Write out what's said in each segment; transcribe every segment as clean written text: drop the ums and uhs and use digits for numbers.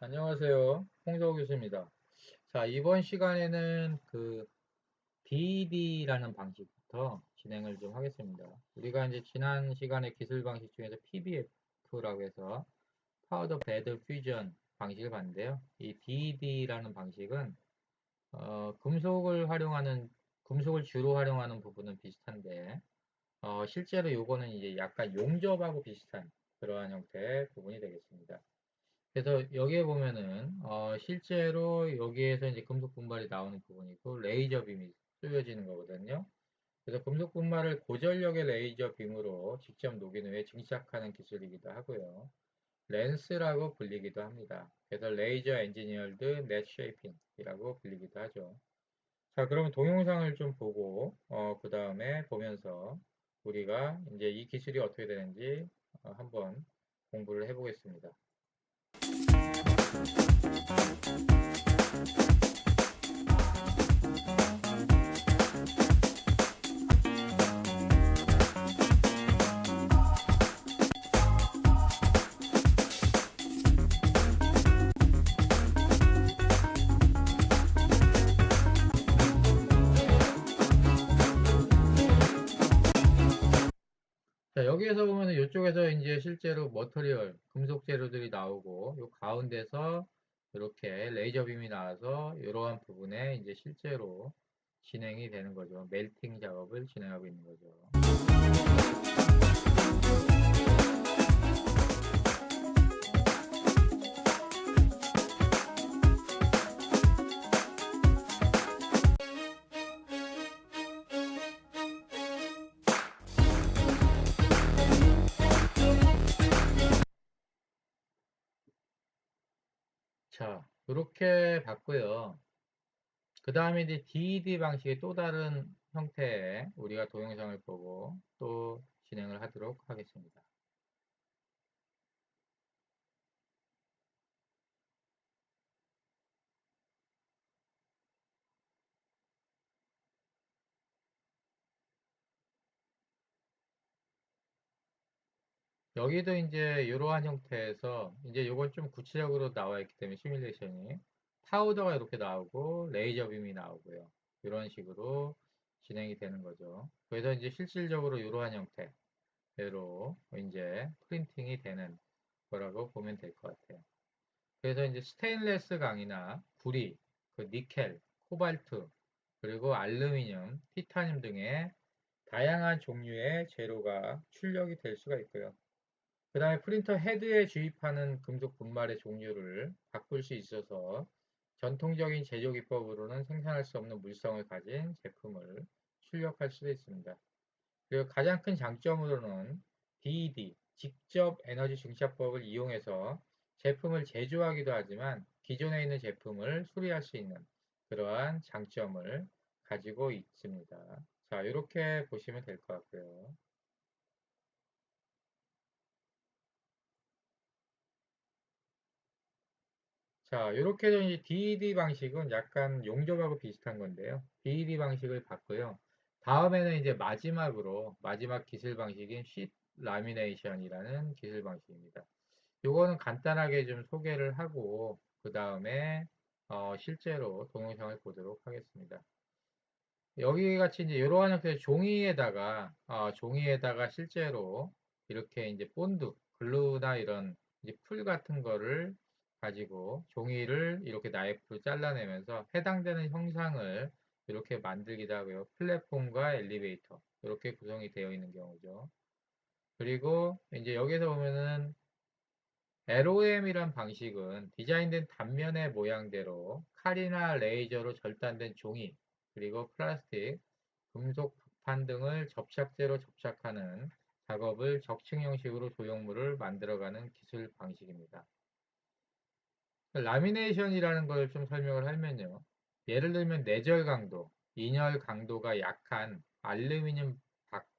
안녕하세요. 홍석우 교수입니다. 자, 이번 시간에는 BED라는 방식부터 진행을 좀 하겠습니다. 우리가 이제 지난 시간에 기술 방식 중에서 PBF라고 해서 파우더 베드 퓨전 방식을 봤는데요. 이 BED라는 방식은 금속을 주로 활용하는 부분은 비슷한데 실제로 요거는 이제 약간 용접하고 비슷한 그러한 형태의 부분이 되겠습니다. 그래서 여기에 보면은 실제로 여기에서 이제 금속 분말이 나오는 부분이고 레이저 빔이 쏘여지는 거거든요. 그래서 금속 분말을 고전력의 레이저 빔으로 직접 녹인 후에 증착하는 기술이기도 하고요. 렌스라고 불리기도 합니다. 그래서 레이저 엔지니어드 넷 쉐이핑이라고 불리기도 하죠. 자, 그러면 동영상을 좀 보고 그 다음에 보면서 우리가 이제 이 기술이 어떻게 되는지 한번 공부를 해보겠습니다. 자, 여기에서 보면은 이쪽에서 이제 실제로 머터리얼, 금속 재료들이 나오고, 요 가운데서 이렇게 레이저 빔이 나와서 이러한 부분에 이제 실제로 진행이 되는 거죠. 멜팅 작업을 진행하고 있는 거죠. 자, 이렇게 봤고요. 그 다음에 이제 DED 방식의 또 다른 형태의 우리가 동영상을 보고 또 진행을 하도록 하겠습니다. 여기도 이제 이러한 형태에서 이제 이건 좀 구체적으로 나와 있기 때문에 시뮬레이션이 파우더가 이렇게 나오고 레이저 빔이 나오고요. 이런 식으로 진행이 되는 거죠. 그래서 이제 실질적으로 이러한 형태로 이제 프린팅이 되는 거라고 보면 될 것 같아요. 그래서 이제 스테인레스 강이나 구리, 니켈, 코발트, 그리고 알루미늄, 티타늄 등의 다양한 종류의 재료가 출력이 될 수가 있고요. 그 다음에 프린터 헤드에 주입하는 금속 분말의 종류를 바꿀 수 있어서 전통적인 제조 기법으로는 생산할 수 없는 물성을 가진 제품을 출력할 수도 있습니다. 그리고 가장 큰 장점으로는 DED, 직접 에너지 증착법을 이용해서 제품을 제조하기도 하지만 기존에 있는 제품을 수리할 수 있는 그러한 장점을 가지고 있습니다. 자, 이렇게 보시면 될 것 같고요. 자, 이렇게 된 이 DED 방식은 약간 용접하고 비슷한 건데요. DED 방식을 봤고요. 다음에는 이제 마지막 기술 방식인 sheet lamination이라는 기술 방식입니다. 요거는 간단하게 좀 소개를 하고 그 다음에 실제로 동영상을 보도록 하겠습니다. 여기 같이 이제 이러한 형태의 종이에다가 실제로 이렇게 이제 본드, 글루나 이런 이제 풀 같은 거를 가지고 종이를 이렇게 나이프로 잘라내면서 해당되는 형상을 이렇게 만들기도 하고요. 플랫폼과 엘리베이터 이렇게 구성이 되어 있는 경우죠. 그리고 이제 여기서 보면은 LOM이란 방식은 디자인된 단면의 모양대로 칼이나 레이저로 절단된 종이, 그리고 플라스틱, 금속 부판 등을 접착제로 접착하는 작업을 적층 형식으로 조형물을 만들어가는 기술 방식입니다. 라미네이션이라는 걸 좀 설명을 하면요. 예를 들면 내절 강도, 인열 강도가 약한 알루미늄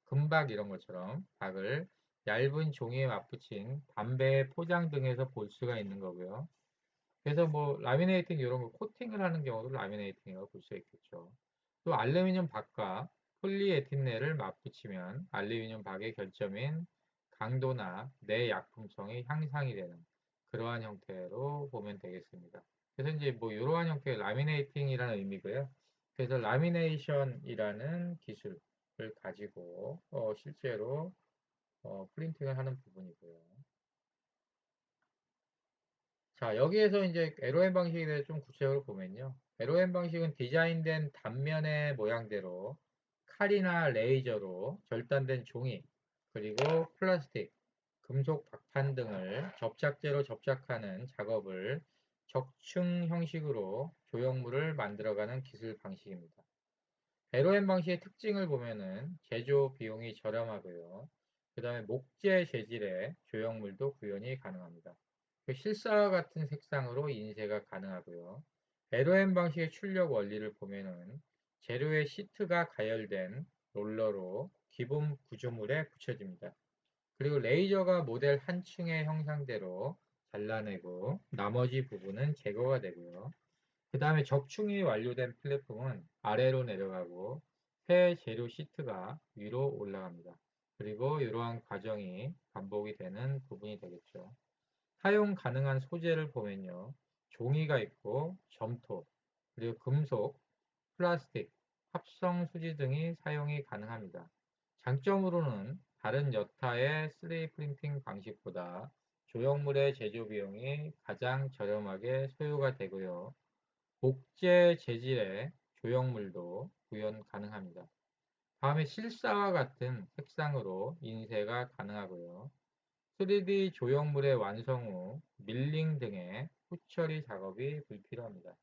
금박 이런 것처럼 박을 얇은 종이에 맞붙인 담배 포장 등에서 볼 수가 있는 거고요. 그래서 뭐 라미네이팅 이런 거 코팅을 하는 경우도 라미네이팅이라고 볼 수 있겠죠. 또 알루미늄 박과 폴리에틸렌을 맞붙이면 알루미늄 박의 결점인 강도나 내약품성이 향상이 되는 그러한 형태로 보면 되겠습니다. 그래서 이제 뭐 이러한 형태의 라미네이팅이라는 의미고요. 그래서 라미네이션이라는 기술을 가지고 실제로 프린팅을 하는 부분이고요. 자, 여기에서 이제 LOM 방식에 대해 좀 구체적으로 보면요. LOM 방식은 디자인된 단면의 모양대로 칼이나 레이저로 절단된 종이, 그리고 플라스틱, 금속 박판 등을 접착제로 접착하는 작업을 적층 형식으로 조형물을 만들어가는 기술 방식입니다. LOM 방식의 특징을 보면은 제조 비용이 저렴하고요. 그 다음에 목재 재질의 조형물도 구현이 가능합니다. 실사와 같은 색상으로 인쇄가 가능하고요. LOM 방식의 출력 원리를 보면은 재료의 시트가 가열된 롤러로 기본 구조물에 붙여집니다. 그리고 레이저가 모델 한 층의 형상대로 잘라내고 나머지 부분은 제거가 되고요. 그 다음에 적충이 완료된 플랫폼은 아래로 내려가고 새 재료 시트가 위로 올라갑니다. 그리고 이러한 과정이 반복이 되는 부분이 되겠죠. 사용 가능한 소재를 보면요. 종이가 있고 점토, 그리고 금속, 플라스틱, 합성 수지 등이 사용이 가능합니다. 장점으로는 다른 여타의 3D 프린팅 방식보다 조형물의 제조 비용이 가장 저렴하게 소요가 되고요. 목재 재질의 조형물도 구현 가능합니다. 다음에 실사와 같은 색상으로 인쇄가 가능하고요. 3D 조형물의 완성 후 밀링 등의 후처리 작업이 불필요합니다.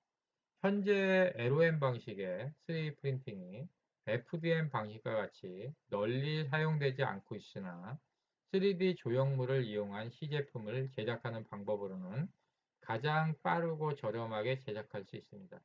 현재 LOM 방식의 3D 프린팅이 FDM 방식과 같이 널리 사용되지 않고 있으나 3D 조형물을 이용한 시제품을 제작하는 방법으로는 가장 빠르고 저렴하게 제작할 수 있습니다.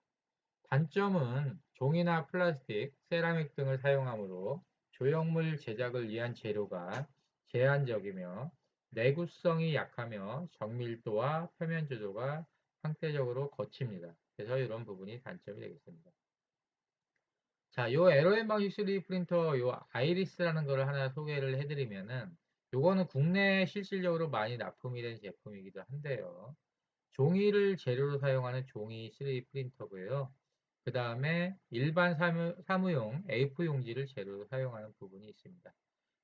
단점은 종이나 플라스틱, 세라믹 등을 사용하므로 조형물 제작을 위한 재료가 제한적이며 내구성이 약하며 정밀도와 표면 조조가 상대적으로 거칩니다. 그래서 이런 부분이 단점이 되겠습니다. 자, 요 LOM 방식 3D 프린터 요 아이리스라는 거를 하나 소개를 해드리면은 요거는 국내에 실질적으로 많이 납품이 된 제품이기도 한데요. 종이를 재료로 사용하는 종이 3D 프린터고요. 그 다음에 일반 사무용 A4 용지를 재료로 사용하는 부분이 있습니다.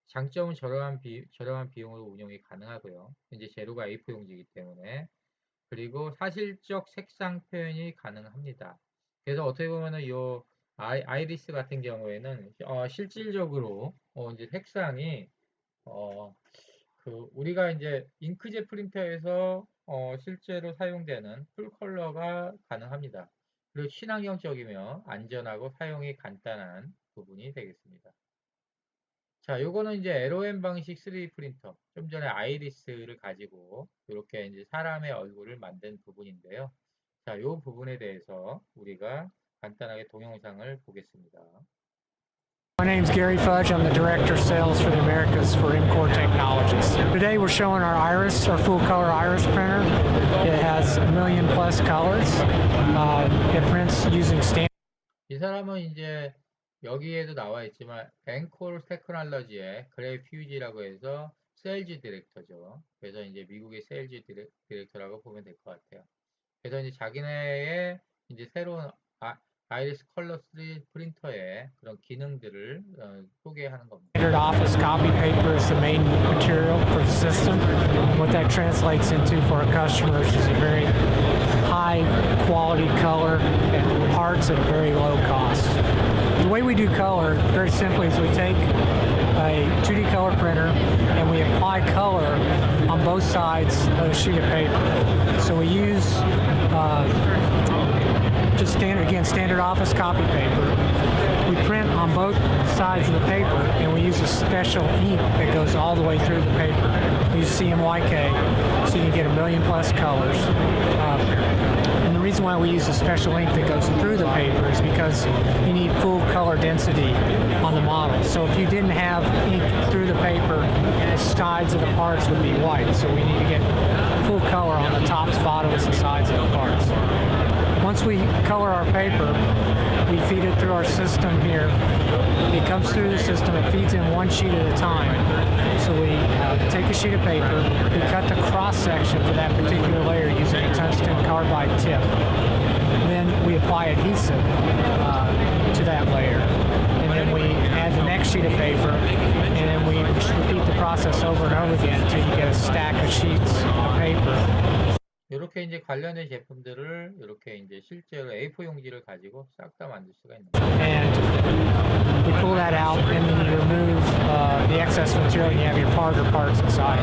장점은 저렴한 비용으로 운영이 가능하고요. 이제 재료가 A4 용지이기 때문에 그리고 사실적 색상 표현이 가능합니다. 그래서 어떻게 보면은 이 아이리스 같은 경우에는 실질적으로 이제 색상이 어, 우리가 이제 잉크젯 프린터에서 실제로 사용되는 풀 컬러가 가능합니다. 그리고 친환경적이며 안전하고 사용이 간단한 부분이 되겠습니다. 자, 요거는 이제 LOM 방식 3D 프린터. 좀 전에 아이리스를 가지고 이렇게 이제 사람의 얼굴을 만든 부분인데요. 자, 요 부분에 대해서 우리가 간단하게 동영상을 보겠습니다. My name's Gary Fudge. I'm the Director of Sales for the Americas for MCore Technologies. Today we're showing our Iris, our full color Iris printer. It has 1 million plus colors. It prints using standard. 이 사람은 이제 여기에도 나와 있지만 앵콜 테크놀로지의 그레이 퓨지라고 해서 세일즈 디렉터죠. 그래서 이제 미국의 세일즈 디렉터라고 보면 될 것 같아요. 그래서 이제 자기네의 이제 새로운 아이리스 컬러 3D 프린터의 그런 기능들을 소개하는 겁니다. Standard office copy paper is the main material for the system. What that translates into for our customers is a very high quality color and parts at a very low cost. The way we do color, very simply, is we take a 2D color printer and we apply color on both sides of a sheet of paper. So we use just standard office copy paper. We print on both sides of the paper, and we use a special ink that goes all the way through the paper. We use CMYK, so you can get 1 million plus colors. And the reason why we use a special ink that goes through the paper is because you need full color density on the model. So if you didn't have ink through the paper, the sides of the parts would be white. So we need to get full color on the tops, bottoms, and sides of the parts. Once we color our paper, we feed it through our system here. It comes through the system, it feeds in one sheet at a time. So we take a sheet of paper, we cut the cross section for that particular layer using a tungsten carbide tip. Then we apply adhesive to that layer. And then we add the next sheet of paper, and then we just repeat the process over and over again until you get a stack of sheets of paper. 이렇게 이제 관련된 제품들을 이렇게 이제 실제로 A4 용지를 가지고 싹 다 만들 수가 있는 거예요. And you pull that out, and then you remove the excess material, and you have your part or parts inside.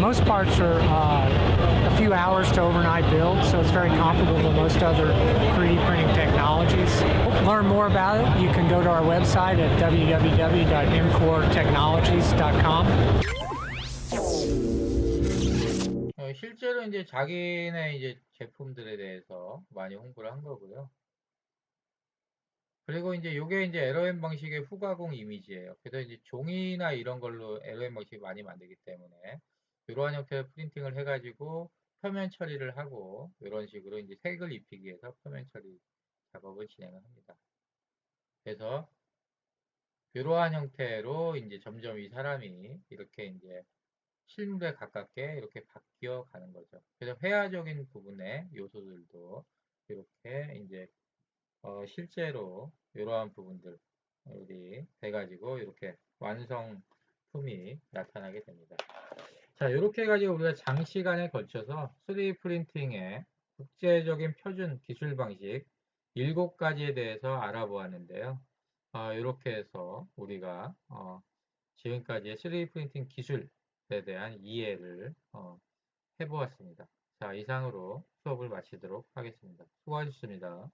Most parts are a few hours to overnight build, so it's very comparable to most other 3D printing technologies. Learn more about it, you can go to our website at www.mcoretechnologies.com. 실제로 이제 자기네 이제 제품들에 대해서 많이 홍보를 한 거고요. 그리고 이제 요게 이제 LOM 방식의 후가공 이미지예요. 그래서 이제 종이나 이런 걸로 LOM 방식이 많이 만들기 때문에 이러한 형태의 프린팅을 해가지고 표면 처리를 하고 이런 식으로 이제 색을 입히기 위해서 표면 처리 작업을 진행을 합니다. 그래서 이러한 형태로 이제 점점 이 사람이 이렇게 이제 실물에 가깝게 이렇게 바뀌어 가는 거죠. 그래서 회화적인 부분의 요소들도 이렇게 이제 실제로 이러한 부분들 우리 돼가지고 이렇게 완성품이 나타나게 됩니다. 자, 이렇게 해가지고 우리가 장시간에 걸쳐서 3D 프린팅의 국제적인 표준 기술 방식 7가지에 대해서 알아보았는데요. 이렇게 해서 우리가 지금까지의 3D 프린팅 기술에 대한 이해를 해보았습니다. 자, 이상으로 수업을 마치도록 하겠습니다. 수고하셨습니다.